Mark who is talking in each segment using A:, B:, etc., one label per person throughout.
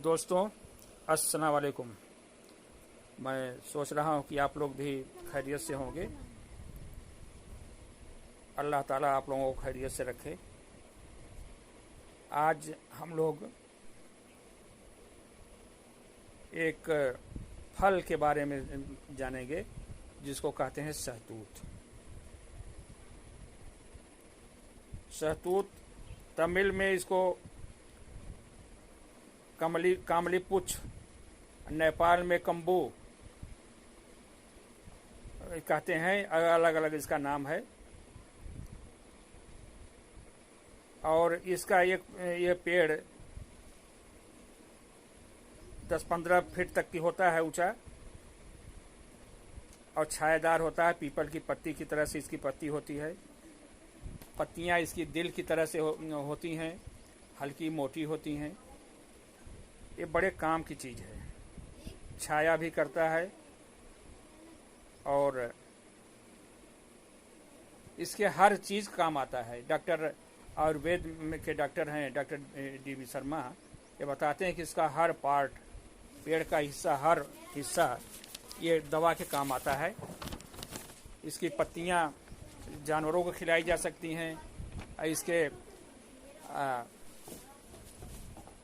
A: दोस्तों, अस्सलाम वालेकुम। मैं सोच रहा हूँ कि आप लोग भी खैरियत से होंगे। अल्लाह ताला आप लोगों को खैरियत से रखे। आज हम लोग एक फल के बारे में जानेंगे जिसको कहते हैं शहतूत। शहतूत तमिल में इसको कामली पुच्छ, नेपाल में कम्बू कहते हैं। अलग अलग इसका नाम है। और इसका ये पेड़ 10-15 फीट तक की होता है ऊंचा और छायादार होता है। पीपल की पत्ती की तरह से इसकी पत्ती होती है। पत्तियां इसकी दिल की तरह से होती हैं, हल्की मोटी होती हैं। ये बड़े काम की चीज़ है। छाया भी करता है और इसके हर चीज़ काम आता है। डॉक्टर आयुर्वेद के डॉक्टर हैं डॉक्टर DV शर्मा, ये बताते हैं कि इसका हर पार्ट, पेड़ का हिस्सा, हर हिस्सा ये दवा के काम आता है। इसकी पत्तियां जानवरों को खिलाई जा सकती हैं। इसके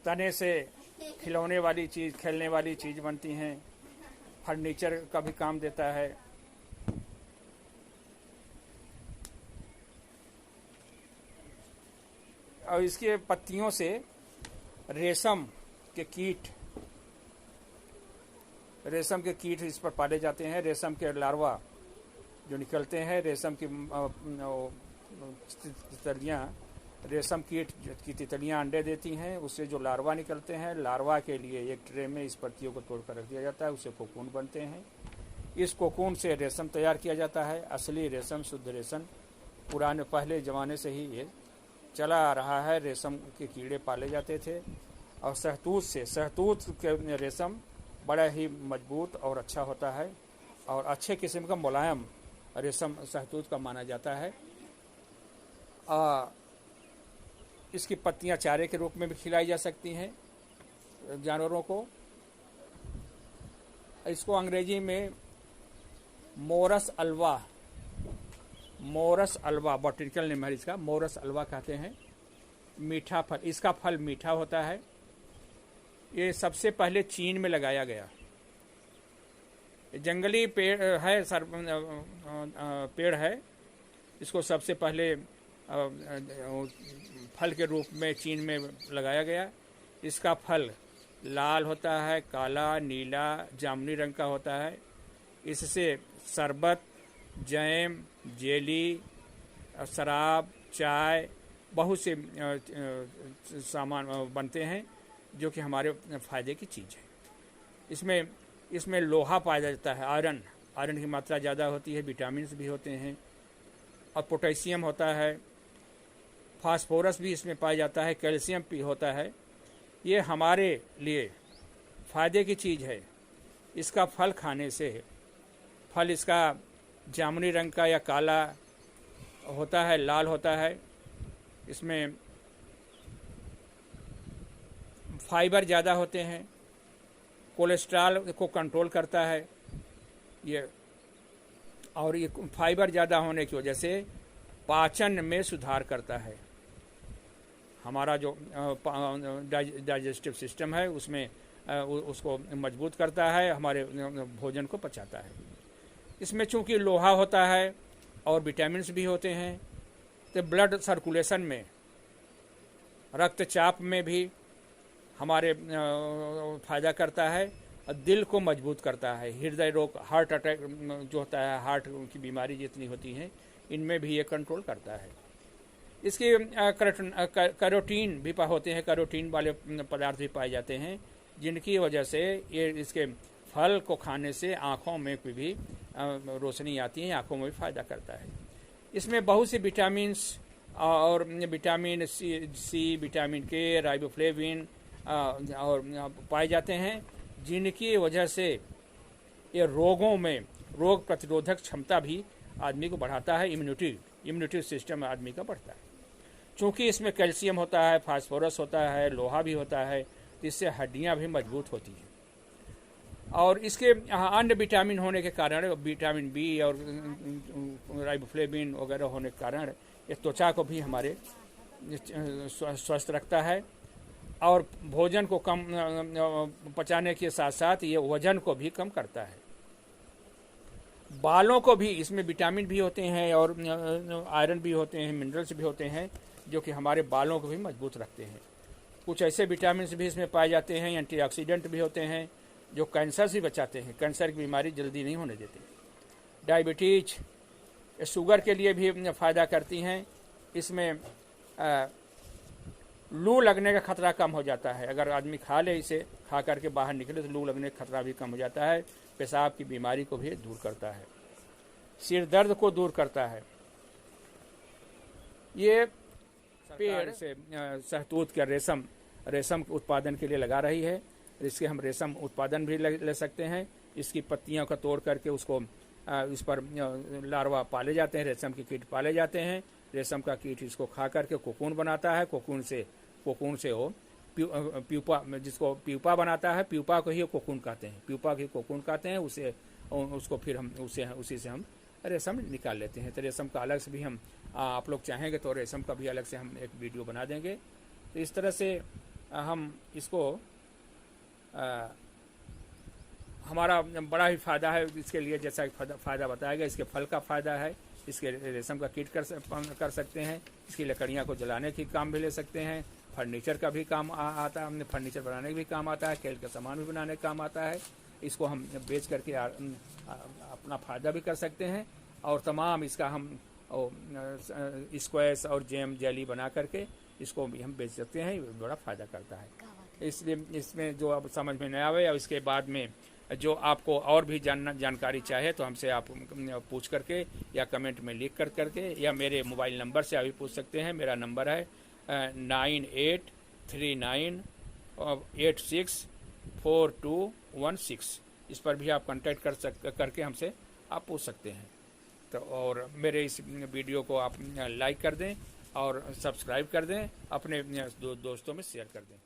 A: तने से खिलौने वाली चीज़, खेलने वाली चीज़ बनती हैं। फर्नीचर का भी काम देता है। और इसके पत्तियों से रेशम के कीट इस पर पाले जाते हैं। रेशम के लार्वा जो निकलते हैं, रेशम की तितलियाँ, रेशम कीट की तितलियाँ अंडे देती हैं। उससे जो लार्वा निकलते हैं, लार्वा के लिए एक ट्रे में इस पत्तियों को तोड़ कर रख दिया जाता है। उससे कोकून बनते हैं। इस कोकून से रेशम तैयार किया जाता है। असली रेशम, शुद्ध रेशम। पुराने पहले ज़माने से ही ये चला आ रहा है। रेशम के कीड़े पाले जाते थे। और शहतूत के रेशम बड़ा ही मजबूत और अच्छा होता है और अच्छे किस्म का मुलायम रेशम शहतूत का माना जाता है। इसकी पत्तियां चारे के रूप में भी खिलाई जा सकती हैं जानवरों को। इसको अंग्रेजी में मोरस अल्वा बॉटनिकल नेम है इसका, मोरस अल्वा कहते हैं। मीठा फल, इसका फल मीठा होता है। ये सबसे पहले चीन में लगाया गया। जंगली पेड़ है। इसको सबसे पहले फल के रूप में चीन में लगाया गया। इसका फल लाल होता है, काला, नीला, जामुनी रंग का होता है। इससे शरबत, जैम, जेली, शराब, चाय, बहुत से सामान बनते हैं जो कि हमारे फ़ायदे की चीज़ है। इसमें लोहा पाया जाता है, आयरन की मात्रा ज़्यादा होती है। विटामिन भी होते हैं और पोटेशियम होता है। फास्फोरस भी इसमें पाया जाता है। कैल्शियम भी होता है। ये हमारे लिए फ़ायदे की चीज़ है। इसका फल खाने से, फल इसका जामुनी रंग का या काला होता है, लाल होता है। इसमें फाइबर ज़्यादा होते हैं। कोलेस्ट्रॉल को कंट्रोल करता है ये। और ये फाइबर ज़्यादा होने की वजह से पाचन में सुधार करता है। हमारा जो डाइजेस्टिव सिस्टम है उसमें उसको मजबूत करता है, हमारे भोजन को पचाता है। इसमें चूंकि लोहा होता है और विटामिन्स भी होते हैं, तो ब्लड सर्कुलेशन में, रक्तचाप में भी हमारे फ़ायदा करता है और दिल को मजबूत करता है। हृदय रोग, हार्ट अटैक जो होता है, हार्ट की बीमारी जितनी होती हैं, इनमें भी ये कंट्रोल करता है। इसके कैरोटीन भी होते हैं। कैरोटीन वाले पदार्थ भी पाए जाते हैं जिनकी वजह से ये इसके फल को खाने से आँखों में भी रोशनी आती है, आँखों में भी फ़ायदा करता है। इसमें बहुत से विटामिन्स और विटामिन सी, विटामिन के, राइबोफ्लेविन और पाए जाते हैं जिनकी वजह से ये रोगों में रोग प्रतिरोधक क्षमता भी आदमी को बढ़ाता है। इम्यूनिटी सिस्टम आदमी का बढ़ता है। चूँकि इसमें कैल्शियम होता है, फास्फोरस होता है, लोहा भी होता है इससे हड्डियां भी मजबूत होती हैं। और इसके अन्य विटामिन होने के कारण, विटामिन बी और राइबोफ्लेविन वगैरह होने के कारण ये त्वचा को भी हमारे स्वस्थ रखता है और भोजन को कम पचाने के साथ साथ ये वजन को भी कम करता है। बालों को भी, इसमें विटामिन भी होते हैं और आयरन भी होते हैं, मिनरल्स भी होते हैं जो कि हमारे बालों को भी मजबूत रखते हैं। कुछ ऐसे विटामिन भी इसमें पाए जाते हैं, एंटीऑक्सीडेंट भी होते हैं जो कैंसर से बचाते हैं, कैंसर की बीमारी जल्दी नहीं होने देते। डायबिटीज, शुगर के लिए भी फ़ायदा करती हैं। इसमें लू लगने का खतरा कम हो जाता है। अगर आदमी खा ले, इसे खा करके बाहर निकले तो लू लगने का खतरा भी कम हो जाता है। पेशाब की बीमारी को भी दूर करता है, सिर दर्द को दूर करता है। ये पेड़ से शहतूत का रेशम उत्पादन के लिए लगा रही है। इसके हम रेशम उत्पादन भी ले सकते हैं। इसकी पत्तियों को तोड़ करके उसको इस पर लार्वा पाले जाते हैं, रेशम के कीट पाले जाते हैं। रेशम का कीट इसको खा करके कोकून बनाता है। कोकून से वो प्यूपा, जिसको प्यूपा बनाता है, प्यूपा को ही कोकून कहते हैं, प्यूपा की कोकून कहते हैं। उसको फिर हम उसी से हम रेशम निकाल लेते हैं। तो रेशम का अलग से भी हम, आप लोग चाहेंगे तो रेशम का भी अलग से हम एक वीडियो बना देंगे। तो इस तरह से हम इसको हमारा बड़ा ही फ़ायदा है इसके लिए। जैसा फ़ायदा बताया गया, इसके फल का फ़ायदा है, इसके रेशम का कीट कर सकते हैं, इसकी लकड़ियाँ को जलाने की काम भी ले सकते हैं, फर्नीचर का भी काम आता है, हमने फर्नीचर बनाने का भी काम आता है, खेल का सामान भी बनाने का काम आता है। इसको हम बेच करके अपना फ़ायदा भी कर सकते हैं और तमाम इसका हम स्क्वैश और जैम जेली बना करके इसको भी हम बेच सकते हैं। बड़ा फ़ायदा करता है। इसलिए इसमें जो अब समझ में नहीं आवे और इसके बाद में जो आपको और भी जानकारी चाहे तो हमसे आप पूछ करके या कमेंट में लिख करके या मेरे मोबाइल नंबर से अभी पूछ सकते हैं। मेरा नंबर है 9839864216। इस पर भी आप कांटेक्ट करके हमसे आप पूछ सकते हैं। तो और मेरे इस वीडियो को आप लाइक कर दें और सब्सक्राइब कर दें, अपने दोस्तों में शेयर कर दें।